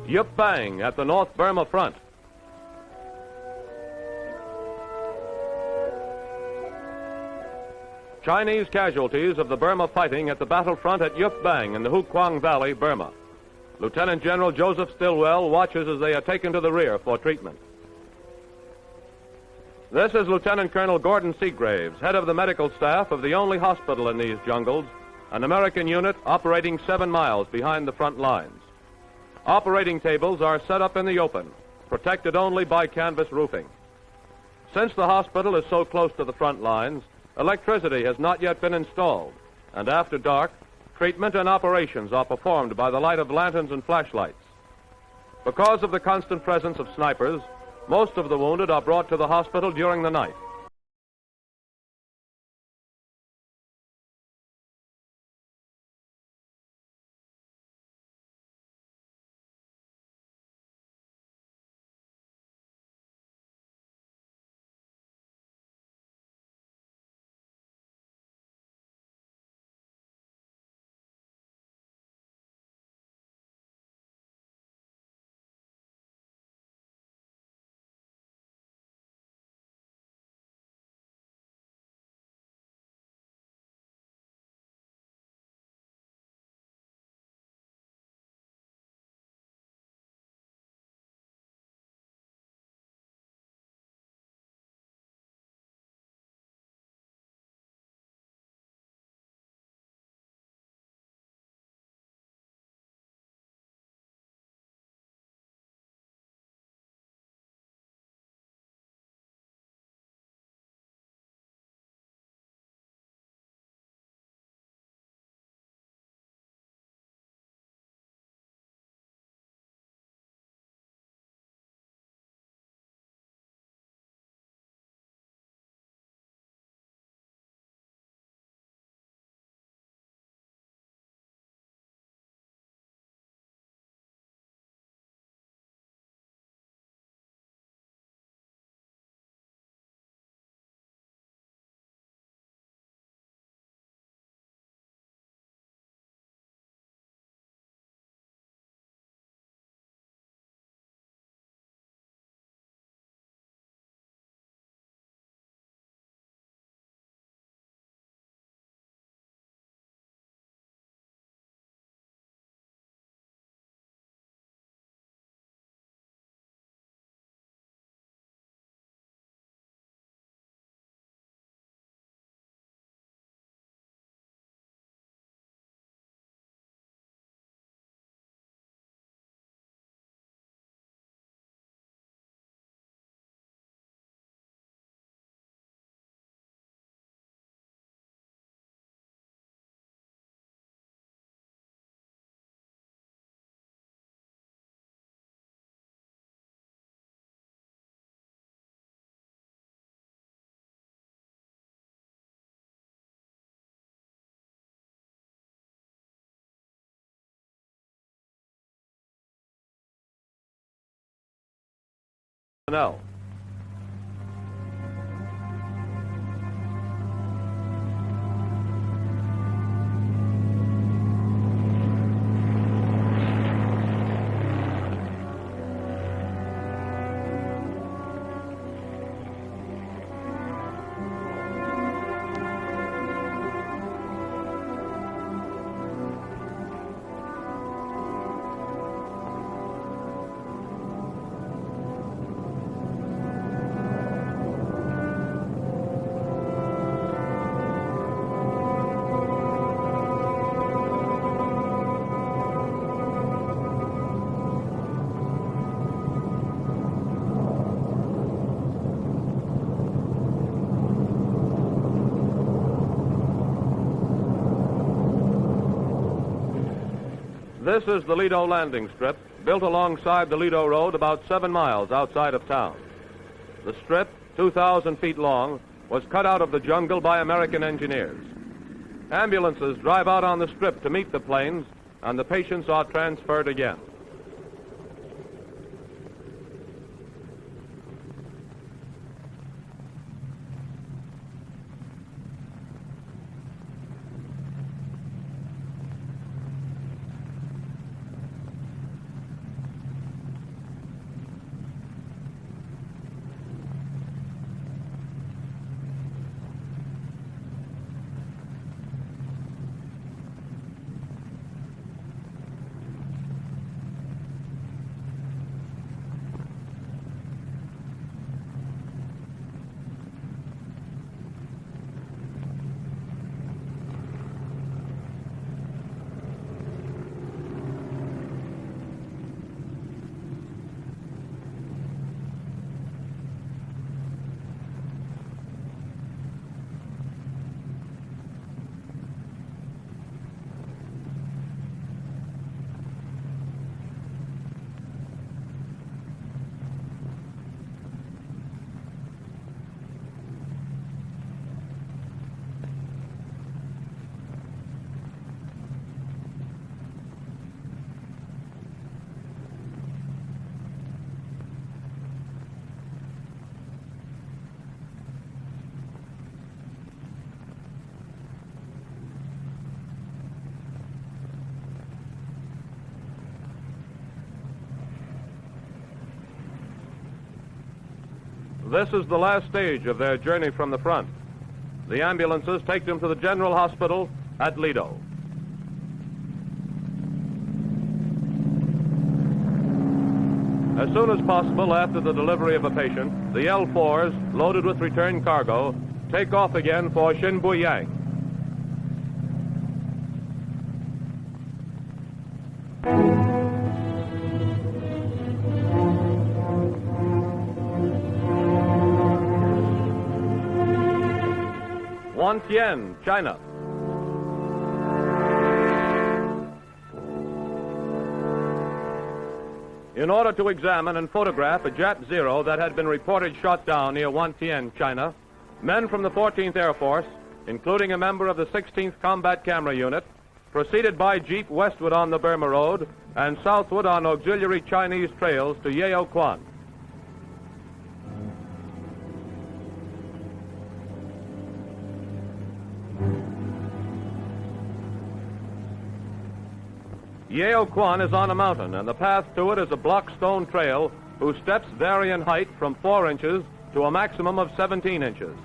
Yup Bang at the North Burma front. Chinese casualties of the Burma fighting at the battlefront at Yup Bang in the Hukwang Valley, Burma. Lieutenant General Joseph Stilwell watches as they are taken to the rear for treatment. This is Lieutenant Colonel Gordon Seagraves, head of the medical staff of the only hospital in these jungles, an American unit operating 7 miles behind the front lines. Operating tables are set up in the open, protected only by canvas roofing. Since the hospital is so close to the front lines, electricity has not yet been installed, and after dark, treatment and operations are performed by the light of lanterns and flashlights. Because of the constant presence of snipers, most of the wounded are brought to the hospital during the night. No. This is the Lido landing strip, built alongside the Lido Road about 7 miles outside of town. The strip, 2,000 feet long, was cut out of the jungle by American engineers. Ambulances drive out on the strip to meet the planes, and the patients are transferred again. This is the last stage of their journey from the front. The ambulances take them to the General Hospital at Lido. As soon as possible after the delivery of a patient, the L-4s, loaded with return cargo, take off again for Xinbuyang. Wantien, China. In order to examine and photograph a Jap Zero that had been reported shot down near Wantien, China, men from the 14th Air Force, including a member of the 16th Combat Camera Unit, proceeded by jeep westward on the Burma Road and southward on auxiliary Chinese trails to Yeo Kwan. Yeo Kwan is on a mountain, and the path to it is a block stone trail whose steps vary in height from 4 inches to a maximum of 17 inches.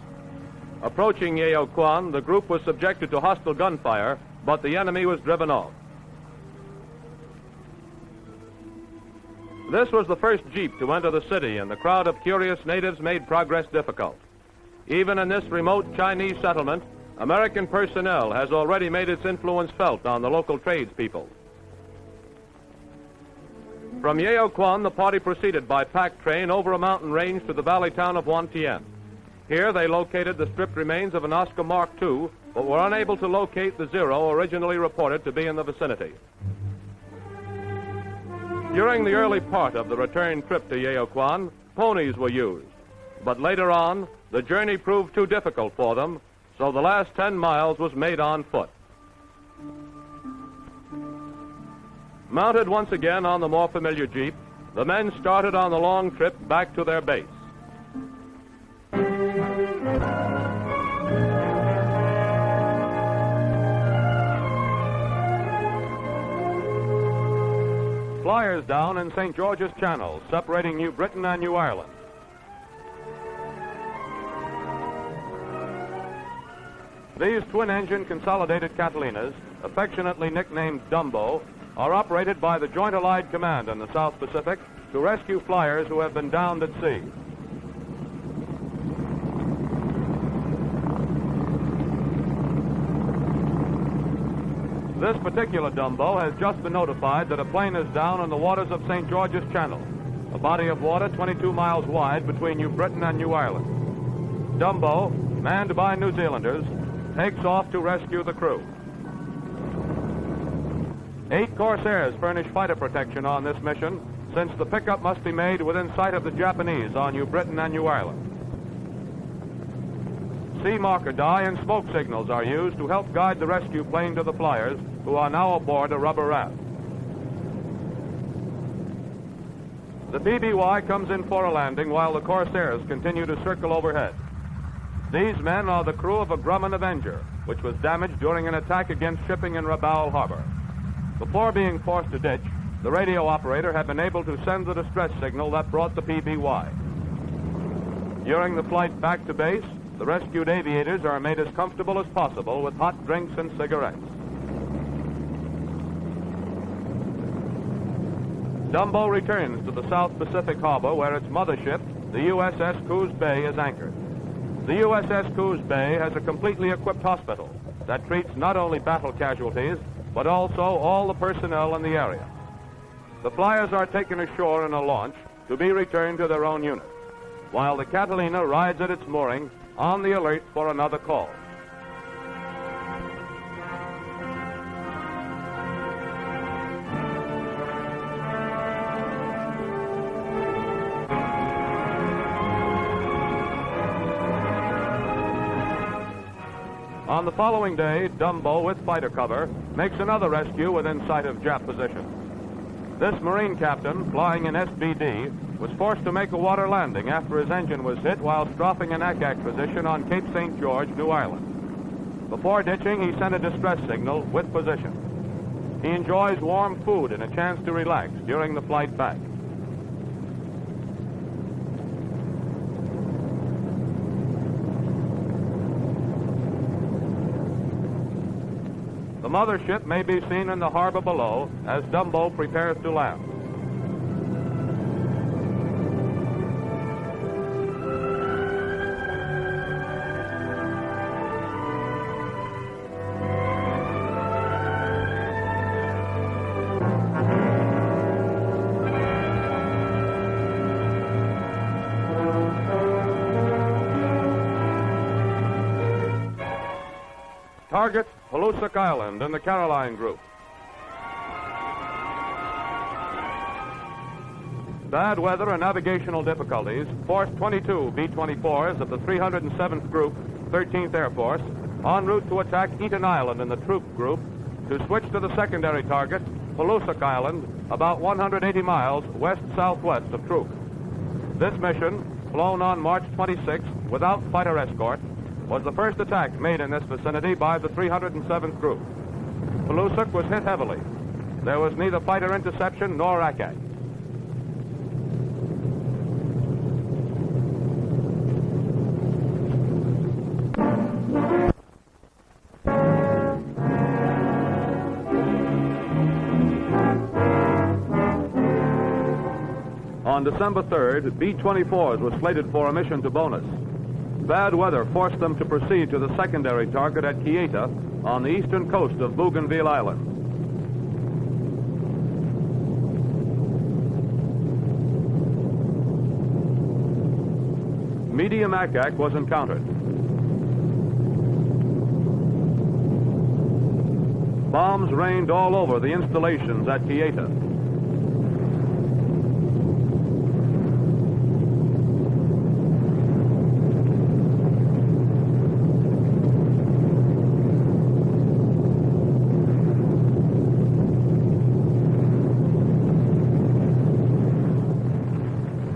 Approaching Yeo Kwan, the group was subjected to hostile gunfire, but the enemy was driven off. This was the first jeep to enter the city, and the crowd of curious natives made progress difficult. Even in this remote Chinese settlement, American personnel has already made its influence felt on the local tradespeople. From Yeo Kwan, the party proceeded by pack train over a mountain range to the valley town of Wantien. Here they located the stripped remains of an Oscar Mark II, but were unable to locate the Zero originally reported to be in the vicinity. During the early part of the return trip to Yeo Kwan, ponies were used, but later on, the journey proved too difficult for them, so the last 10 miles was made on foot. Mounted once again on the more familiar jeep, the men started on the long trip back to their base. Flyers down in St. George's Channel, separating New Britain and New Ireland. These twin-engine consolidated Catalinas, affectionately nicknamed Dumbo, are operated by the Joint Allied Command in the South Pacific to rescue flyers who have been downed at sea. This particular Dumbo has just been notified that a plane is down in the waters of St. George's Channel, a body of water 22 miles wide between New Britain and New Ireland. Dumbo, manned by New Zealanders, takes off to rescue the crew. 8 Corsairs furnish fighter protection on this mission, since the pickup must be made within sight of the Japanese on New Britain and New Ireland. Sea marker dye and smoke signals are used to help guide the rescue plane to the flyers, who are now aboard a rubber raft. The PBY comes in for a landing while the Corsairs continue to circle overhead. These men are the crew of a Grumman Avenger, which was damaged during an attack against shipping in Rabaul Harbor. Before being forced to ditch, the radio operator had been able to send the distress signal that brought the PBY. During the flight back to base, the rescued aviators are made as comfortable as possible with hot drinks and cigarettes. Dumbo returns to the South Pacific Harbor where its mothership, the USS Coos Bay, is anchored. The USS Coos Bay has a completely equipped hospital that treats not only battle casualties, but also all the personnel in the area. The flyers are taken ashore in a launch to be returned to their own unit, while the Catalina rides at its mooring on the alert for another call. On the following day, Dumbo, with fighter cover, makes another rescue within sight of Jap position. This Marine captain, flying in SBD, was forced to make a water landing after his engine was hit while strafing an ACAC position on Cape St. George, New Ireland. Before ditching, he sent a distress signal with position. He enjoys warm food and a chance to relax during the flight back. The mothership may be seen in the harbor below as Dumbo prepares to land. Target, Palusak Island in the Caroline Group. Bad weather and navigational difficulties forced 22 B-24s of the 307th Group, 13th Air Force, en route to attack Eaton Island in the Troop Group to switch to the secondary target, Palusak Island, about 180 miles west-southwest of Troop. This mission, flown on March 26 without fighter escort, was the first attack made in this vicinity by the 307th Group. Palusak was hit heavily. There was neither fighter interception nor attack. On December 3rd, B-24s were slated for a mission to Bonus. Bad weather forced them to proceed to the secondary target at Kieta on the eastern coast of Bougainville Island. Medium ack was encountered. Bombs rained all over the installations at Kieta.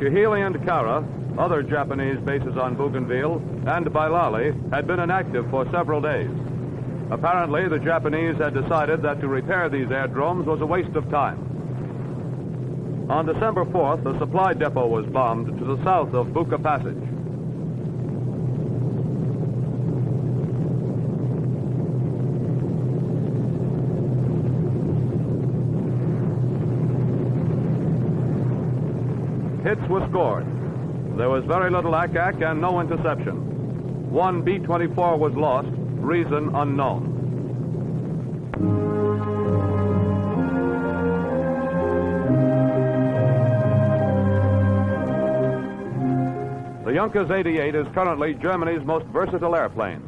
Kahili and Kara, other Japanese bases on Bougainville, and Bailali had been inactive for several days. Apparently, the Japanese had decided that to repair these aerodromes was a waste of time. On December 4th, a supply depot was bombed to the south of Buka Passage. Hits were scored. There was very little ack and no interception. One B-24 was lost, reason unknown. The Junkers 88 is currently Germany's most versatile airplane.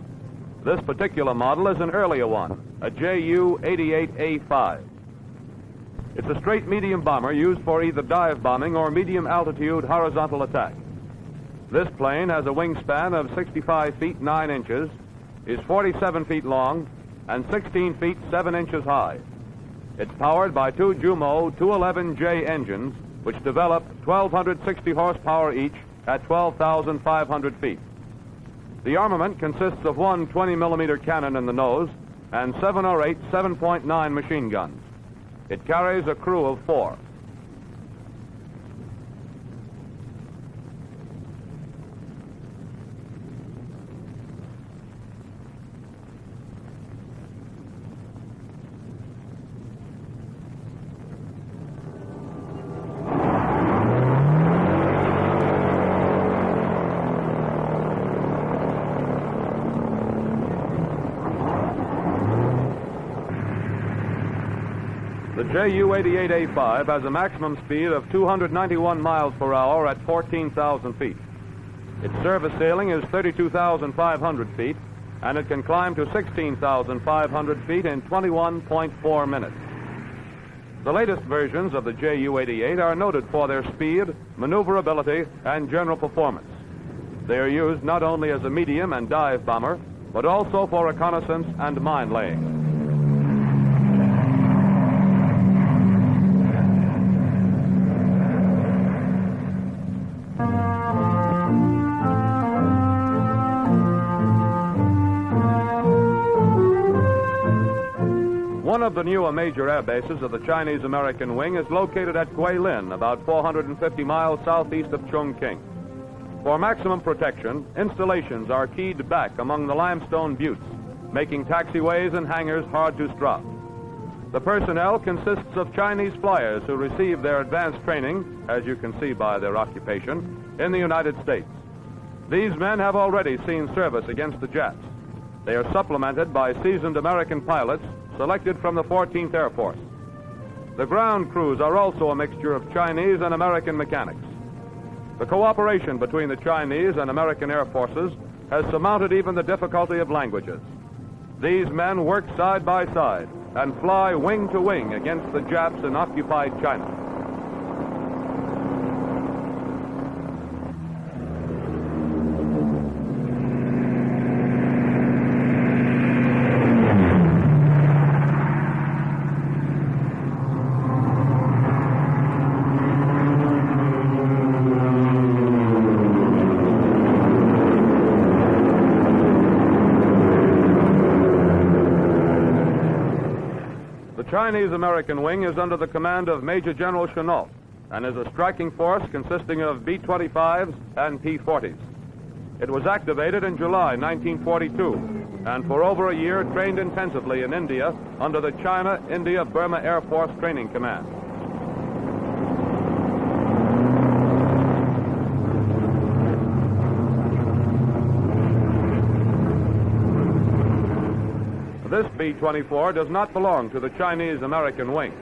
This particular model is an earlier one, a Ju-88A5. It's a straight medium bomber used for either dive bombing or medium altitude horizontal attack. This plane has a wingspan of 65 feet 9 inches, is 47 feet long, and 16 feet 7 inches high. It's powered by two Jumo 211J engines, which develop 1,260 horsepower each at 12,500 feet. The armament consists of one 20-millimeter cannon in the nose and 7 or 8 7.9 machine guns. It carries a crew of 4. The Ju-88A5 has a maximum speed of 291 miles per hour at 14,000 feet. Its service ceiling is 32,500 feet, and it can climb to 16,500 feet in 21.4 minutes. The latest versions of the Ju-88 are noted for their speed, maneuverability, and general performance. They are used not only as a medium and dive bomber, but also for reconnaissance and mine laying. One of the newer major air bases of the Chinese-American wing is located at Guilin, about 450 miles southeast of Chongqing. For maximum protection, installations are keyed back among the limestone buttes, making taxiways and hangars hard to strop. The personnel consists of Chinese flyers who receive their advanced training, as you can see by their occupation, in the United States. These men have already seen service against the Japs. They are supplemented by seasoned American pilots selected from the 14th Air Force. The ground crews are also a mixture of Chinese and American mechanics. The cooperation between the Chinese and American Air Forces has surmounted even the difficulty of languages. These men work side by side and fly wing to wing against the Japs in occupied China. The Chinese-American wing is under the command of Major General Chennault and is a striking force consisting of B-25s and P-40s. It was activated in July 1942 and for over a year trained intensively in India under the China-India-Burma Air Force Training Command. This B-24 does not belong to the Chinese-American wing.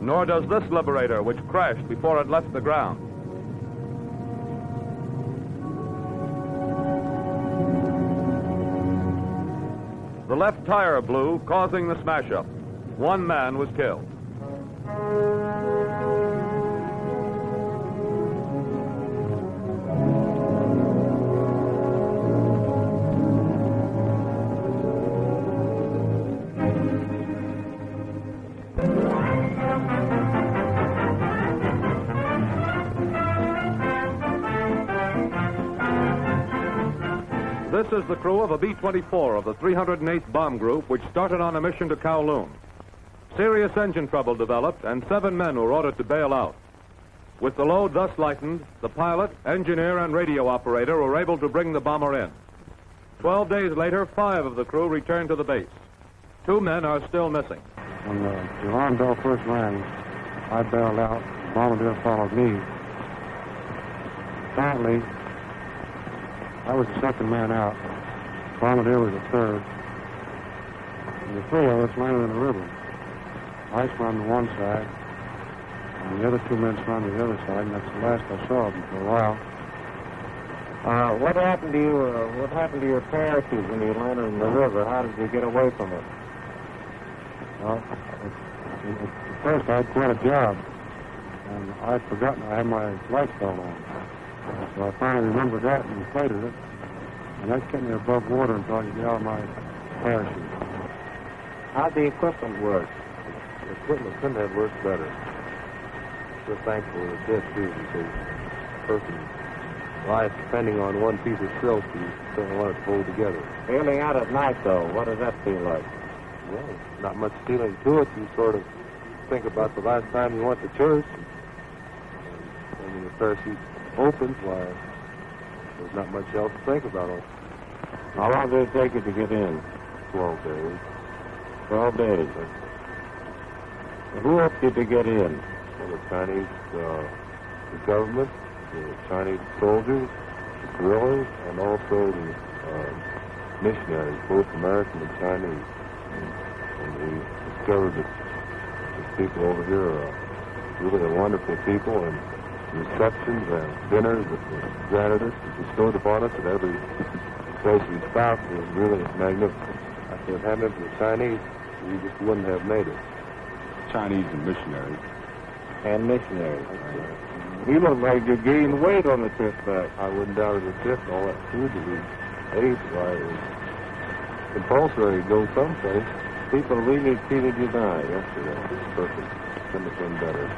Nor does this Liberator, which crashed before it left the ground. The left tire blew, causing the smash-up. One man was killed. This is the crew of a B-24 of the 308th Bomb Group, which started on a mission to Kowloon. Serious engine trouble developed, and 7 men were ordered to bail out. With the load thus lightened, the pilot, engineer, and radio operator were able to bring the bomber in. 12 days later, 5 of the crew returned to the base. 2 men are still missing. When the alarm bell first rang, I bailed out. The bombardier followed me. Apparently, I was the second man out. The bombardier was the third. And the 3 of us landed in the river. I swam to one side, and the other 2 men swam to the other side, and that's the last I saw of them for a while. What happened to you? What happened to your parachute when you landed in the river? How did you get away from it? Well, at first I had quite a job, and I'd forgotten I had my life belt on. So I finally remembered that and inflated it, and that kept me above water until I could get out of my parachute. How'd the equipment work? The equipment couldn't have worked better. We're thankful it did too, because a person's life depending on one piece of silk, you certainly want it to hold together. Sailing out at night, though, what does that feel like? Well, not much feeling to it. You sort of think about the last time you went to church, and when the parachute opens, why, there's not much else to think about. How long did it take you to get in? 12 days. 12 days. Who helped you to get in? Well, the Chinese, the government, the Chinese soldiers, the guerrillas, and also the missionaries, both American and Chinese. And we discovered that these people over here are really wonderful people, and receptions and dinners that were granted us and bestowed upon us at every place we stopped was really magnificent. If it hadn't been for the Chinese, we just wouldn't have made it. Chinese and missionaries. And missionaries. You look like you gained weight on the trip back. I wouldn't doubt it a bit. All that food that we ate, why, it was compulsory to go someplace. People really treated you nice. Yesterday, it was perfect. Couldn't have been better.